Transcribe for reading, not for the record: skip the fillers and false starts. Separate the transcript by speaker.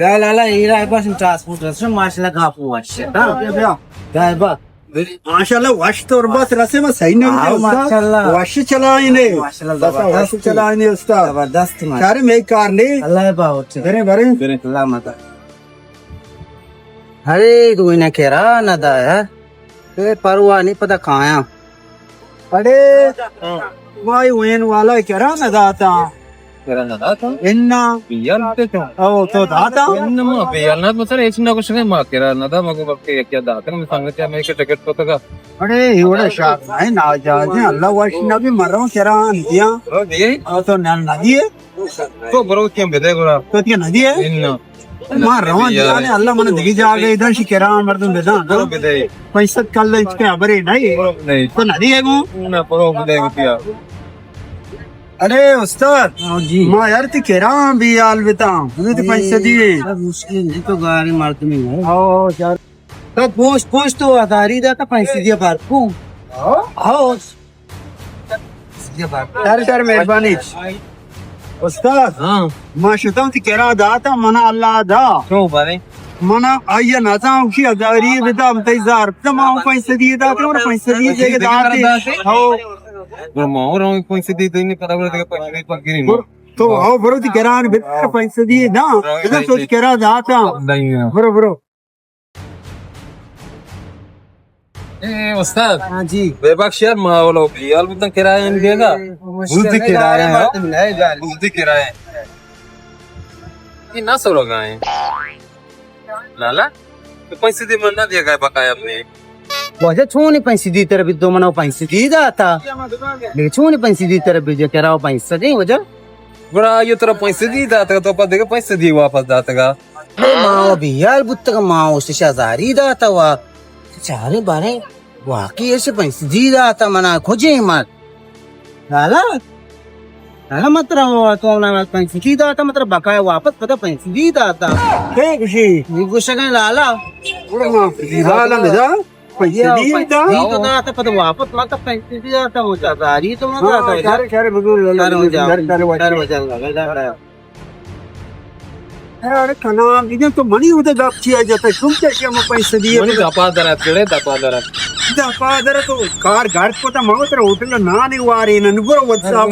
Speaker 1: Ja, lala, hier einfach ein Transport, das ist schon माशाल्लाह काफू अच्छा है। क्या है बात?
Speaker 2: माशाल्लाह वश तो और बस रसे में सही नहीं
Speaker 1: हाँ, माशाल्लाह।
Speaker 2: वश चलाइने
Speaker 1: माशाल्लाह
Speaker 2: वश चलाइने उस्ताद
Speaker 1: जबरदस्त माशाल्लाह।
Speaker 2: सारे में कार ने
Speaker 1: अल्लाह बाहुत
Speaker 2: बरे बरे
Speaker 1: अल्लाह मता। अरे तू इन्हें कह रहा ना दा यार, ते परवा नहीं पता कहाँ है।
Speaker 2: अरे भाई वेन वाला कह रहा ना दाता
Speaker 3: Kira na data?
Speaker 2: इन्ना
Speaker 3: Biyal dito.
Speaker 2: ओ तो दाता
Speaker 3: Ano mo, biyal na mo sir, na ko siya ma kira na da mago bakte kya data mo sangat ya may ticket to taga.
Speaker 2: अरे इवड़ा शाक है ना जाने अल्लाह वश ना भी मरो कह रहा दिया
Speaker 3: Oh, di.
Speaker 2: तो नदी है
Speaker 3: Ko bro kya bede gora.
Speaker 2: तो क्या नदी है
Speaker 3: Inno.
Speaker 2: मार रहा जाने अल्लाह मन दिखी जागे इधर से कह रहा मर्दन बेदा
Speaker 3: Bro bede.
Speaker 2: पैसा कल इसके अबरे नहीं
Speaker 3: Bro नहीं.
Speaker 2: तो नदी है वो
Speaker 3: Na bro bede kya.
Speaker 2: अरे उस्ताद
Speaker 1: जी
Speaker 2: माँ यार तू कह रहा भी यार बता मुझे तो पैसे दिए
Speaker 1: मुश्किल नहीं तो गाड़ी मारते में है।
Speaker 2: ओ यार
Speaker 1: तो पोस्ट तो आधारी दा का पैसे दिया बार को आओ दिया बार
Speaker 2: यार यार मेहरबानी उस्ताद
Speaker 3: हाँ.
Speaker 2: माँ शुतम तू कह रहा दाता मना अल्लाह दा
Speaker 3: Ko bare.
Speaker 2: मना आइए ना जाऊँ कि अगारी बता बताइजार तमाम पैसे दिए दाते और पैसे दिए जगह दाते हो
Speaker 3: Bro mo ro ko si dito ni para bro taga pa pagkirin.
Speaker 2: तो आओ बरो तू कह रहा बेटा पैसे दिए ना इधर सोच कह रहा दाता
Speaker 3: Dai.
Speaker 2: बरो बरो
Speaker 3: Ustad.
Speaker 1: हाँ जी
Speaker 3: बेबाक शेयर मा वाला biyal mo tang kiraya नहीं देगा.
Speaker 1: बुद्धि किराया है
Speaker 3: बुद्धि किराए ये ना सौ लोग आए लाला तो पैसे दे मना दिया गया बकाया अपने
Speaker 1: वजह छोनी पैसे दी तेरे भी दो मना पैसे दी जाता लेकिन छोनी पैसे दी तेरे भी जो कह रहा पैसा नहीं वजह
Speaker 3: बड़ा ये तेरा पैसे दी जाता तो पता देगा पैसे दिए वापस जाता का
Speaker 1: माओ भी यार बुत्त का माओ से शाजारी दाता वा चारे बारे वाकई ऐसे पैसे दी जाता मना खोजे मत लाला लाला मत रहो तो ना पैसे दी जाता मतलब बकाया वापस पता पैसे दी जाता
Speaker 2: क्या खुशी
Speaker 1: ये गुस्सा का लाला
Speaker 2: हाल बेटा पैसे दिए दा
Speaker 1: दी तो दाता पता वापस मत पैसे दी जाता वो शाजारी तो मत आता है
Speaker 2: सारे सारे बिल्कुल अरे खाना इधर तो मनी उधर गप किया जाता है तुम क्या क्या मैं पैसे दिए
Speaker 3: मनी दपा दरा तेरे दपा दरा
Speaker 2: दर तो कार गाड़ को तो मगो तेरा होटल ना नहीं वारी नन बुरो वत्सा